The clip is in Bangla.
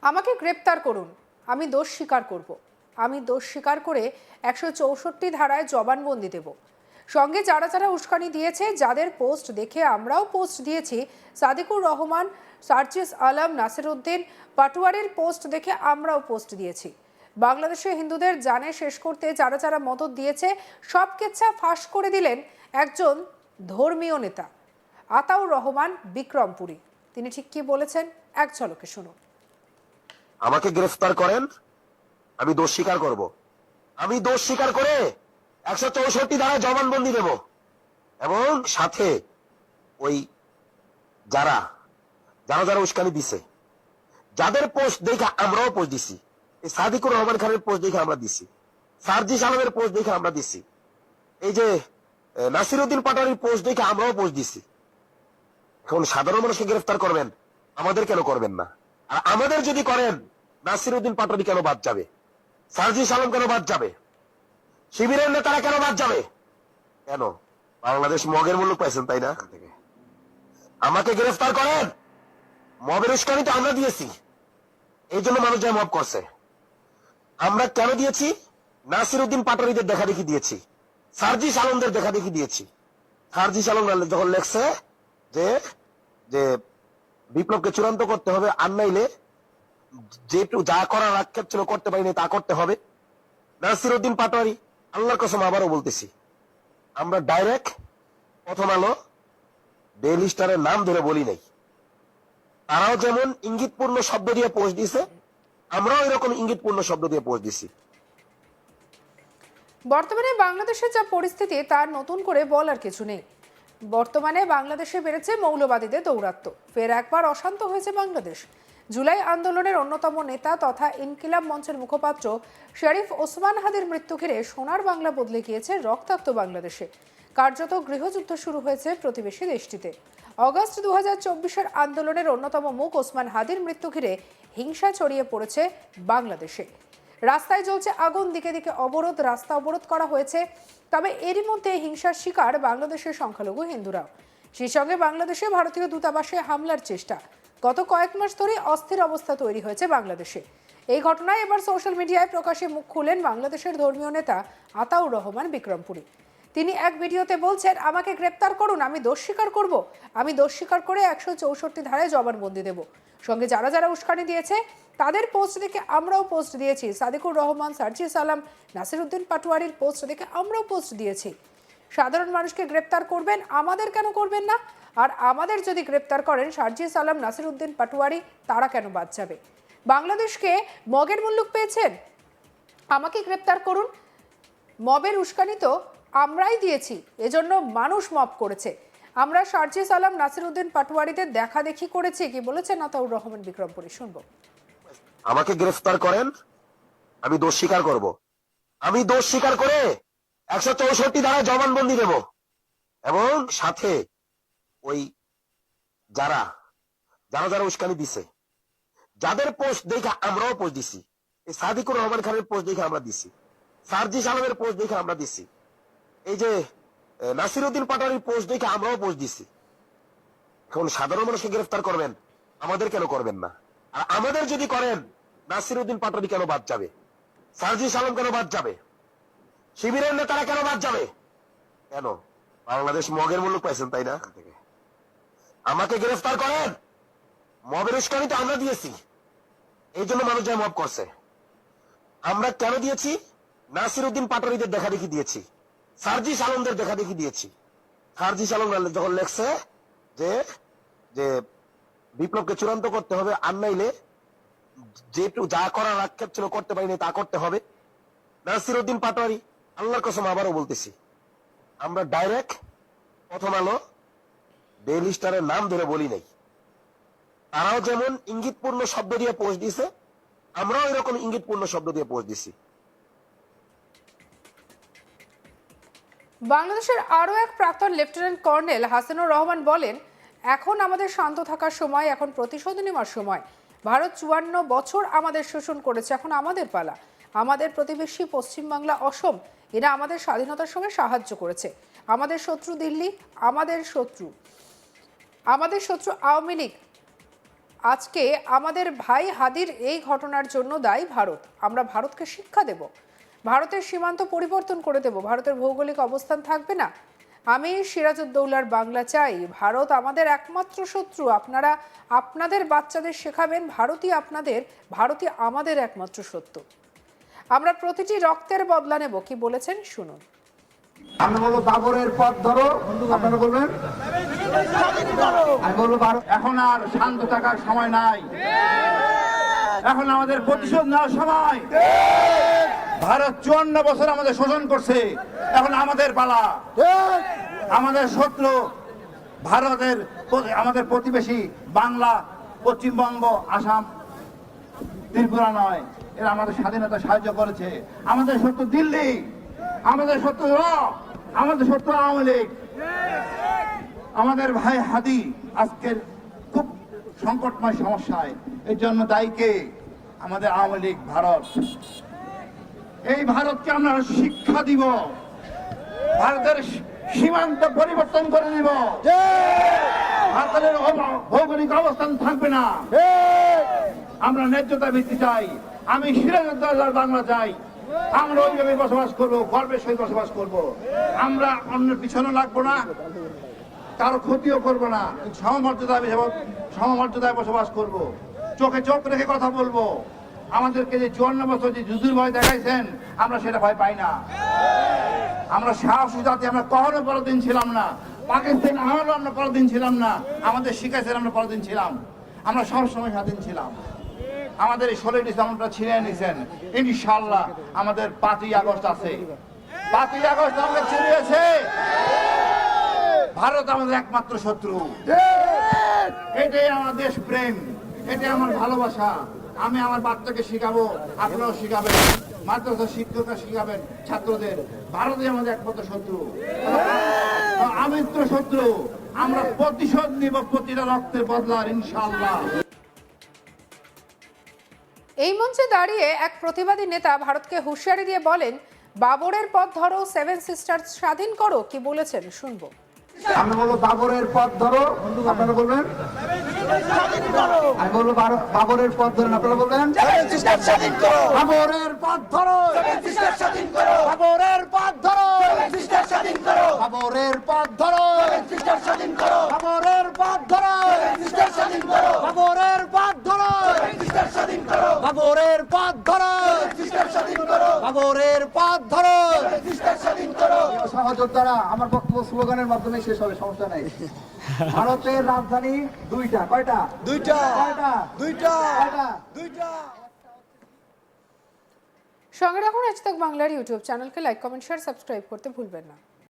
আমাকে গ্রেপ্তার করুন, আমি দোষ স্বীকার করব। আমি দোষ স্বীকার করে 164 ধারায় জবানবন্দি দেব। সঙ্গে যারা যারা উস্কানি দিয়েছে, যাদের পোস্ট দেখে আমরাও পোস্ট দিয়েছি, সাদিকুর রহমান, সার্জিস আলম, নাসিরউদ্দিন পাটোয়ারির পোস্ট দেখে আমরাও পোস্ট দিয়েছি। বাংলাদেশে হিন্দুদের জানে শেষ করতে যারা যারা মদত দিয়েছে, সব কেচ্ছা ফাঁস করে দিলেন একজন ধর্মীয় নেতা আতাউর রহমান বিক্রমপুরী। তিনি ঠিক কি বলেছেন, এক ঝলকে শুনুন। আমাকে গ্রেফতার করেন, আমি দোষ স্বীকার করব। আমি দোষ স্বীকার করে 164 ধারায় জবানবন্দি দেব এবং সাথে ওই যারা যারা যারা উস্কানি দিছে, যাদের পোস্ট দেখে আমরাও পোস্ট দিছি। এই সাদিকুর রহমান খানের পোস্ট দেখে আমরা দিছি, সার্জিস আলমের পোস্ট দেখে আমরা দিছি, এই যে নাসিরউদ্দিন পাটোয়ারির পোস্ট দেখে আমরাও পোস্ট দিছি। এখন সাধারণ মানুষকে গ্রেফতার করবেন, আমাদের কেন করবেন না? আর আমাদের যদি করেন, নাসিরউদ্দিন পাটোয়ারি কেন বাদ যাবে? সার্জিস আলম কেন বাদ যাবে? শিবিরের নেতারা কেন বাদ যাবে? কেন? বাংলাদেশ মগের মূল্য পাইছেন, তাই না? আমাকে গ্রেফতার করেন, মবের উস্কানি তো আমরা দিয়েছি, এই জন্য মানুষ যা মব করছে। আমরা কেন দিয়েছি? নাসিরউদ্দিন পাটোয়ারিদের দেখা দেখি দিয়েছি, সার্জিস আলমদের দেখা দেখি দিয়েছি। সার্জিস আলম যখন লেখছে যে যে বিপ্লবকে চূড়ান্ত করতে হবে, আর নাইলে যেটু যা করার আক্ষেপ ছিল করতে পারিনি তা করতে হবে। নাসিরউদ্দিন পাটোয়ারি, আল্লাহর কসম আবারও বলতেছি, আমরা ডাইরেক্ট প্রথম আলো, ডেইলি স্টারের নাম ধরে বলি নাই। তারাও যেমন ইঙ্গিতপূর্ণ শব্দ দিয়ে পোস্ট দিছে, আমরাও এরকম ইঙ্গিতপূর্ণ শব্দ দিয়ে পোস্ট দিছি। বর্তমানে বাংলাদেশের যা পরিস্থিতি, তার নতুন করে বলার কিছু নেই। বর্তমানে বাংলাদেশে বেড়েছে মৌলবাদীদের দৌরাত্ম্য, ফের একবার অশান্ত হয়েছে বাংলাদেশ। জুলাই আন্দোলনের অন্যতম নেতা তথা ইনকিলাব মঞ্চের মুখপাত্র শরীফ ওসমান হাদির মৃত্যু ঘিরে সোনার বাংলা বদলে গিয়েছে রক্তাক্ত বাংলাদেশে। কার্যত গৃহযুদ্ধ শুরু হয়েছে প্রতিবেশী দেশটিতে। অগস্ট 2024-এর আন্দোলনের অন্যতম মুখ ওসমান হাদির মৃত্যু ঘিরে হিংসা ছড়িয়ে পড়েছে বাংলাদেশে। রাস্তায় জ্বলছে আগুন, দিকে দিকে অবরোধ, রাস্তা অবরোধ করা হয়েছে। তবে এরই মধ্যে হিংসার শিকার বাংলাদেশের সংখ্যালঘু হিন্দুরাও। সেই সঙ্গে বাংলাদেশে ভারতীয় দূতাবাসে হামলার চেষ্টা। গত কয়েক মাস ধরে অস্থির অবস্থা তৈরি হয়েছে বাংলাদেশে। এই ঘটনায় এবার সোশ্যাল মিডিয়ায় প্রকাশ্যে মুখ খুলেন বাংলাদেশের ধর্মীয় নেতা আতাউর রহমান বিক্রমপুরী। তিনি এক ভিডিওতে বলছেন, আমাকে গ্রেপ্তার করুন, আমি দোষ স্বীকার করব। আমি দোষ স্বীকার করে 164 ধারায় জবানবন্দি দেব। সঙ্গে যারা যারা উস্কানি দিয়েছে, তাদের পোস্ট দেখে আমরাও পোস্ট দিয়েছি। সাদিকুর রহমান, সার্জিস আলম, নাসিরউদ্দিন পাটোয়ারির পোস্ট দেখে আমরাও পোস্ট দিয়েছি। সাধারণ মানুষকে গ্রেপ্তার করবেন, আমাদের কেন করবেন না? আর আমাদের যদি গ্রেপ্তার করেন, সার্জিস আলম, নাসিরউদ্দিন পাটোয়ারি তারা কেন বাদ যাবে? বাংলাদেশকে মগের মুল্লুক পেয়েছেন, আমাকে গ্রেপ্তার করুন। মবের উস্কানি তো আমরাই দিয়েছি, এজন্য মানুষ মব করেছে। আমরা সার্জিস আলম, নাসিরউদ্দিন পাটোয়ারিদের দেখা দেখি করেছি। কি বলেছেন আতাউর রহমান বিক্রমপুরী, শুনবো। আমাকে গ্রেফতার করেন, আমি দোষ স্বীকার করব। আমি দোষ স্বীকার করে 164 ধারায় জবানবন্দি দেব এবং সাথে ওই যারা যারা যারা উস্কানি দিছে, যাদের পোস্ট দেখে আমরাও পোস্ট দিছি। এই সাদিকুর রহমান খানের পোস্ট দেখে আমরা দিছি, সার্জিস আলমের পোস্ট দেখে আমরা দিছি, এই যে নাসিরউদ্দিন পাটোয়ারির পোস্ট দেখে আমরাও পোস্ট দিছি। এখন সাধারণ মানুষকে গ্রেফতার করবেন, আমাদের কেন করবেন না? আর আমাদের যদি করেন, নাসিরউদ্দিন পাটোয়ারি কেন বাদ যাবে? সার্জিস আলম কেন বাদ যাবে? শিবিরের নেতারা কেন বাদ যাবে? কেন? বাংলাদেশ মগের মূল্য পাইছেন, তাই না? আমাকে গ্রেফতার করেন, মবের উস্কানি তো আমরা দিয়েছি, এই জন্য মানুষ যা মব করছে। আমরা কেন দিয়েছি? নাসিরউদ্দিন পাটোয়ারিদের দেখা দেখি দিয়েছি, সার্জিস আলমদের দেখা দেখি দিয়েছি। সার্জিস আলম যখন লেখছে যে যে বিপ্লবকে চূড়ান্ত করতে হবে, আর নাইলে যেটু যা করার আক্ষেপ ছিল করতে পারিনি তা করতে হবে। নাসিরউদ্দিন পাটোয়ারি, আল্লাহর কসম আবারও বলতেছি, আমরা ডাইরেক্ট প্রথম আলো, ডেইলি স্টারের নাম ধরে বলি নাই। তারাও যেমন ইঙ্গিতপূর্ণ শব্দ দিয়ে পোস্ট দিছে, আমরাও এরকম ইঙ্গিতপূর্ণ শব্দ দিয়ে পোস্ট দিছি। বাংলাদেশের আরও এক প্রাক্তন লেফটেন্যান্ট কর্নেল হাসানুর রহমান বলেন, এখন আমাদের শান্ত থাকার সময়, এখন প্রতিশোধ নেওয়ার সময়। ভারত 54 বছর আমাদের শোষণ করেছে, এখন আমাদের পালা। আমাদের প্রতিবেশী পশ্চিমবাংলা, অসম, এরা আমাদের স্বাধীনতার সময় সাহায্য করেছে। আমাদের শত্রু দিল্লি, আমাদের শত্রু আওয়ামী লীগ, আজকে আমাদের ভাই হাদির এই ঘটনার জন্য দায়ী ভারত। আমরা ভারতকে শিক্ষা দেব, ভারতের সীমান্ত পরিবর্তন করে দেব, ভারতের ভৌগোলিক অবস্থান থাকবে না। আমি সিরাজউদ্দৌলার বাংলা চাই। ভারত আমাদের একমাত্র শত্রু। আপনারা আপনাদের বাচ্চাদের শেখাবেন ভারতই আমাদের একমাত্র শত্রু। আমরা প্রতিটি রক্তের বদলা নেব। কি বলেছেন শুনুন। আমি বলবো বাবরের পথ ধরো, আপনারা বলবেন। আমি বলবো এখন আর শান্ত থাকার সময় নাই, এখন আমাদের প্রতিশোধ নেওয়ার সময়। ভারত 54 বছর আমাদের শোষণ করছে, এখন আমাদের পালা। আমাদের শত্রু ভারতের, আমাদের প্রতিবেশী বাংলা, পশ্চিমবঙ্গ, আসাম, ত্রিপুরা নয়। এরা আমাদের স্বাধীনতা সাহায্য করেছে। আমাদের শত্রু দিল্লি, আমাদের শত্রু আমাদের শত্রু আওয়ামী লীগ। আমাদের ভাই হাদি আজকের খুব সংকটময় সমস্যায়, এর জন্য দায়ী কে? আমাদের আওয়ামী লীগ, ভারত। এই ভারতকে আমরা শিক্ষা দিব, ভারতের সীমান্ত পরিবর্তন করে দিব। ভারতের ভৌগোলিক অবস্থান থাকবে না। আমরা ন্যায্যতা ভিত্তি চাই। আমি সিরাজউদ্দৌলার বাংলা চাই। আমরা ওইভাবে বসবাস করবো, গর্বের সহিত বসবাস করব। আমরা অন্যের পিছনে লাগবো না, কারো ক্ষতিও করবো না। সমমর্যাদায় বসবাস করব। চোখে চোখ রেখে কথা বলবো। আমাদেরকে যে 54 বছর যে যুদ্ধের ভয় দেখাইছেন, আমরা সেটা ভয় পাই না। আমরা সাহসী জাতি, আমরা কখনো পরদিন ছিলাম না। পাকিস্তান আমলেও আমরা পরদিন ছিলাম না। আমাদের শিখাইছেন আমরা পরদিন ছিলাম। আমরা সবসময় স্বাধীন ছিলাম। আমাদের এই 16 ডিসেম্বরটা ছিনিয়ে নিয়েছেন। ইনশাআল্লাহ আমাদের 5ই আগস্ট আছে। 5ই আগস্ট আমাদের ছিনিয়েছে। ভারত আমাদের একমাত্র শত্রু। এটাই আমার দেশ প্রেম, এটাই আমার ভালোবাসা। আমি আমার বাচ্চাকে শিখাবো, আপনারাও শিখাবেন, মাদ্রাসা শিক্ষকরা শিখাবেন ছাত্রদের। ভারতই আমাদের একমাত্র শত্রু, আমিত্র শত্রু। আমরা প্রতিশোধ নিব প্রতিটা রক্তের বদলার, ইনশাআল্লাহ। এই মঞ্চে দাঁড়িয়ে এক প্রতিবাদী নেতা ভারতকে হুঁশিয়ারি দিয়ে বলেন, বাবরের পথ ধরো, 7 সিস্টার্স স্বাধীন করো। কি বলেছেন শুনবো। আমি বলবো বাবরের পথ ধরো, আপনারা বলবেন। আমি বলবো বাবরের পথ ধরেন, আপনারা বলবেন। বাবরের পথ ধরো, বাবরের পথ ধরো, বাবরের পথ ধরো, বাবরের পথ ধরো, বাবরের পথ ধরো, বাবরের পথ ধরো, বাবরের পথ ধরো। সহযোদ্ধারা, আমার বক্তব্য স্লোগানের মাধ্যমে শেষ হবে, সমস্যা নাই। ভারতের রাজধানী দুইটা। কয়টা? দুইটা। সঙ্গে রাখুন আজ তাক বাংলার ইউটিউব চ্যানেলকে। লাইক, কমেন্ট, শেয়ার, সাবস্ক্রাইব করতে ভুলবেন না।